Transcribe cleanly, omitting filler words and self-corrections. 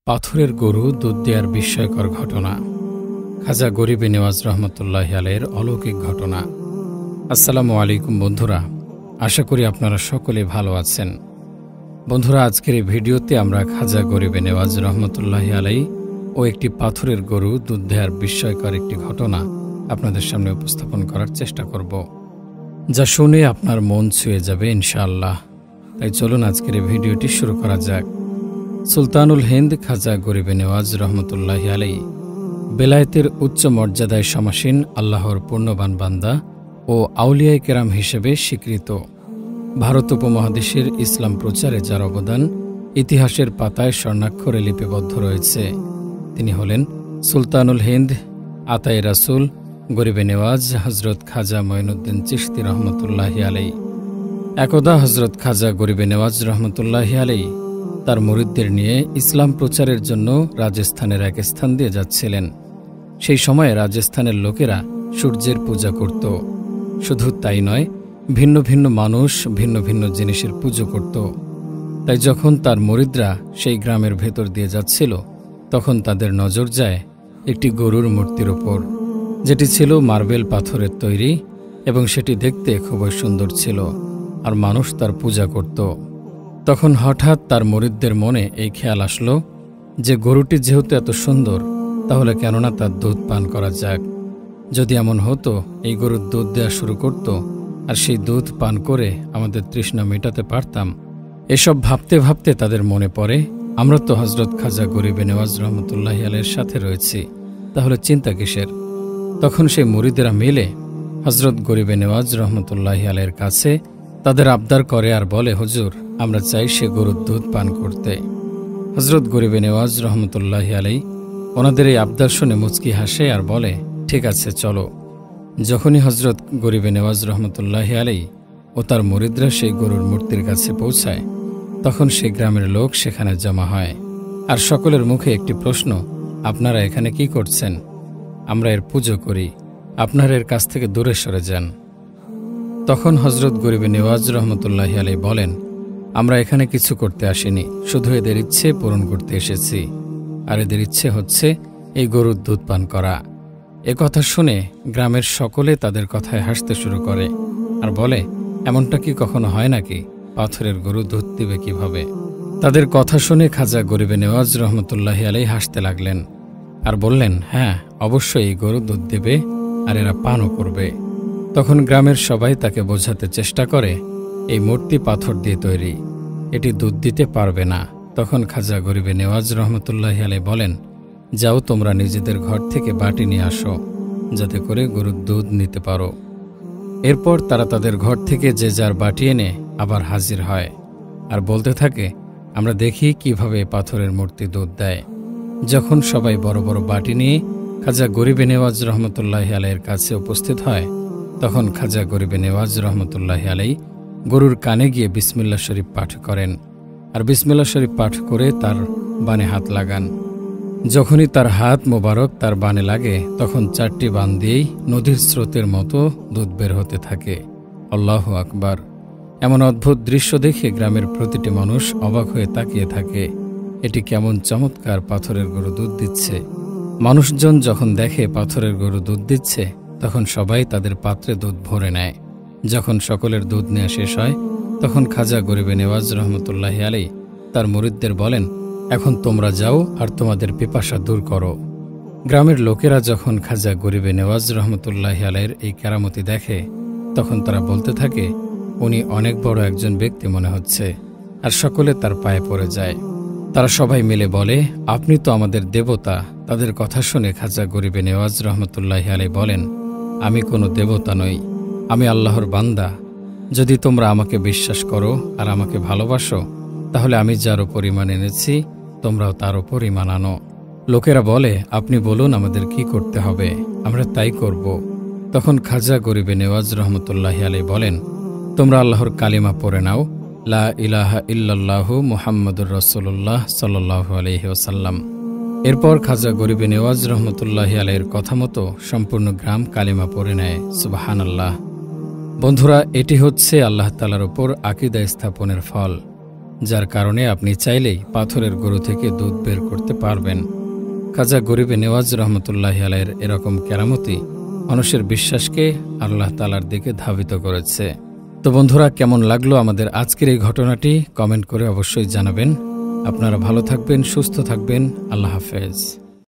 পাথরের গরু দুধ দেওয়ার বিস্ময়কর ঘটনা। খাজা গরিবে নেওয়াজ রহমতুল্লাহি আলাইহির অলৌকিক ঘটনা। আসসালামু আলাইকুম বন্ধুরা, আশা করি আপনারা সকলে ভালো আছেন। বন্ধুরা, আজকের এই ভিডিওতে আমরা খাজা গরিবে নেওয়াজ রহমতুল্লাহি আলাইহি ও একটি পাথরের গরু দুধ দেওয়ার বিস্ময়কর একটি ঘটনা আপনাদের সামনে উপস্থাপন করার চেষ্টা করব, যা শুনে আপনার মন ছুঁয়ে যাবে ইনশাআল্লাহ। তাই চলুন আজকের এই ভিডিওটি শুরু করা যাক। সুলতানুল হিন্দ খাজা গরিবে নেওয়াজ রহমতুল্লাহি আলাইহি বেলায়েতের উচ্চ মর্যাদায় সমাসীন আল্লাহর পূর্ণবান বান্দা ও আউলিয়ায়ে কেরাম হিসেবে স্বীকৃত। ভারত উপমহাদেশের ইসলাম প্রচারে যার অবদান ইতিহাসের পাতায় স্বর্ণাক্ষরে লিপিবদ্ধ রয়েছে, তিনি হলেন সুলতানুল হিন্দ আতায়ে রাসূল গরিবে নেওয়াজ হযরত খাজা মঈনুদ্দিন চিশতি রহমতুল্লাহি আলাইহি। একদা হযরত খাজা গরিবে নেওয়াজ রহমতুল্লাহি আলাইহি তার মুরিদদের নিয়ে ইসলাম প্রচারের জন্য রাজস্থানের এক স্থান দিয়ে যাচ্ছিলেন। সেই সময়ে রাজস্থানের লোকেরা সূর্যের পূজা করত। শুধু তাই নয়, ভিন্ন ভিন্ন মানুষ ভিন্ন ভিন্ন জিনিসের পুজো করত। তাই যখন তার মুরিদরা সেই গ্রামের ভেতর দিয়ে যাচ্ছিল, তখন তাদের নজর যায় একটি গরুর মূর্তির ওপর, যেটি ছিল মার্বেল পাথরের তৈরি এবং সেটি দেখতে খুবই সুন্দর ছিল, আর মানুষ তার পূজা করত। তখন হঠাৎ তার মুরিদদের মনে এই খেয়াল আসলো যে গরুটি যেহেতু এত সুন্দর, তাহলে কেননা তার দুধ পান করা যাক। যদি এমন হতো এই গরুর দুধ দেওয়া শুরু করত, আর সেই দুধ পান করে আমাদের তৃষ্ণা মেটাতে পারতাম। এসব ভাবতে ভাবতে তাদের মনে পড়ে, আমরা তো হযরত খাজা গরিবে নেওয়াজ রহমতুল্লাহি আলাইহির সাথে রয়েছি, তাহলে চিন্তা কিসের। তখন সেই মুরিদেরা মিলে হযরত গরিবে নেওয়াজ রহমতুল্লাহি আলাইহির কাছে তাদের আবদার করে আর বলে, হুজুর, আমরা চাই সে গরুর দুধ পান করতে। হযরত গরিবে নেওয়াজ রহমতুল্লাহি আলাইহি ওনাদের এই আবদার শুনে মুচকি হাসে আর বলে, ঠিক আছে, চলো। যখনই হযরত গরিবে নেওয়াজ রহমতুল্লাহি আলাইহি ও তার মুরিদরা সেই গরুর মূর্তির কাছে পৌঁছায়, তখন সেই গ্রামের লোক সেখানে জমা হয়। আর সকলের মুখে একটি প্রশ্ন, আপনারা এখানে কি করছেন? আমরা এর পুজো করি, আপনারা এর কাছ থেকে দূরে সরে যান। তখন হযরত গরিবে নেওয়াজ রহমতুল্লাহি আলাইহি বলেন, আমরা এখানে কিছু করতে আসিনি, শুধু এদের ইচ্ছে পূরণ করতে এসেছি। আর এদের ইচ্ছে হচ্ছে এই গরুর দুধ পান করা। এ কথা শুনে গ্রামের সকলে তাদের কথায় হাসতে শুরু করে আর বলে, এমনটা কি কখনো হয় নাকি? পাথরের গরু দুধ দিবে কিভাবে? তাদের কথা শুনে খাজা গরিবে নেওয়াজ রহমতুল্লাহি আলাইহি হাসতে লাগলেন আর বললেন, হ্যাঁ, অবশ্যই এই গরু দুধ দেবে আর এরা পানও করবে। তখন গ্রামের সবাই তাকে বোঝাতে চেষ্টা করে, এই মূর্তি পাথর দিয়ে তৈরি, এটি দুধ দিতে পারবে না। তখন খাজা গরিবে নেওয়াজ রহমতুল্লাহি আলাইহি বলেন, যাও, তোমরা নিজেদের ঘর থেকে বাটি নিয়ে আসো, যাতে করে গরুর দুধ নিতে পারো। এরপর তারা তাদের ঘর থেকে যে যার বাটি এনে আবার হাজির হয় আর বলতে থাকে, আমরা দেখি কিভাবে পাথরের মূর্তি দুধ দেয়। যখন সবাই বড় বড় বাটি নিয়ে খাজা গরিবে নেওয়াজ রহমতুল্লাহি আলাইহির কাছে উপস্থিত হয়, তখন খাজা গরিবে নেওয়াজ রহমতুল্লাহি আলাইহি গরুর কানে গিয়ে বিসমিল্লাহ শরীফ পাঠ করেন আর বিসমিল্লাহ শরীফ পাঠ করে তার বানে হাত লাগান। যখনই তার হাত মোবারক তার বানে লাগে, তখন 4টি বান দিয়েই নদীর স্রোতের মতো দুধ বের হতে থাকে। আল্লাহু আকবার! এমন অদ্ভুত দৃশ্য দেখে গ্রামের প্রতিটি মানুষ অবাক হয়ে তাকিয়ে থাকে, এটি কেমন চমৎকার পাথরের গরু দুধ দিচ্ছে। মানুষজন যখন দেখে পাথরের গরু দুধ দিচ্ছে, তখন সবাই তাদের পাত্রে দুধ ভরে নেয়। যখন সকলের দুধ নেওয়া শেষ হয়, তখন খাজা গরিবে নেওয়াজ রহমতুল্লাহি আলাইহি তার মুরিদদের বলেন, এখন তোমরা যাও আর তোমাদের পিপাসা দূর করো। গ্রামের লোকেরা যখন খাজা গরিবে নেওয়াজ রহমতুল্লাহি আলাইহির এই কেরামতি দেখে, তখন তারা বলতে থাকে, উনি অনেক বড় একজন ব্যক্তি মনে হচ্ছে, আর সকলে তার পায়ে পড়ে যায়। তারা সবাই মিলে বলে, আপনি তো আমাদের দেবতা। তাদের কথা শুনে খাজা গরিবে নেওয়াজ রহমতুল্লাহি আলাইহি বলেন, আমি কোনো দেবতা নই, আমি আল্লাহর বান্দা। যদি তোমরা আমাকে বিশ্বাস করো আর আমাকে ভালোবাসো, তাহলে আমি যারও পরিমাণ এনেছি তোমরাও তারও পরিমাণ আনো। লোকেরা বলে, আপনি বলুন আমাদের কি করতে হবে, আমরা তাই করব। তখন খাজা গরিবে নেওয়াজ রহমতুল্লাহি আলাইহি বলেন, তোমরা আল্লাহর কালিমা পড়ে নাও, লা ইলাহা ইল্লাল্লাহু মুহাম্মাদুর রাসূলুল্লাহ সাল্লাল্লাহু আলাইহি ওয়াসাল্লাম। এরপর খাজা গরিবে নেওয়াজ রহমতুল্লাহি আলাইহির কথা মতো সম্পূর্ণ গ্রাম কালিমা পড়ে নেয়, সুবহানাল্লাহ। বন্ধুরা, এটি হচ্ছে আল্লাহ তাআলার উপর আকীদা স্থাপনের ফল, যার কারণে আপনি চাইলেই পাথরের গরু থেকে দুধ বের করতে পারবেন। খাজা গরিবে নেওয়াজ রহমতুল্লাহি আলাইহির এরকম কেরামতি মানুষের বিশ্বাসকে আল্লাহ তাআলার দিকে ধাবিত করেছে। তো বন্ধুরা, কেমন লাগলো আমাদের আজকের এই ঘটনাটি কমেন্ট করে অবশ্যই জানাবেন। আপনারা ভালো থাকবেন, সুস্থ থাকবেন। আল্লাহ হাফেজ।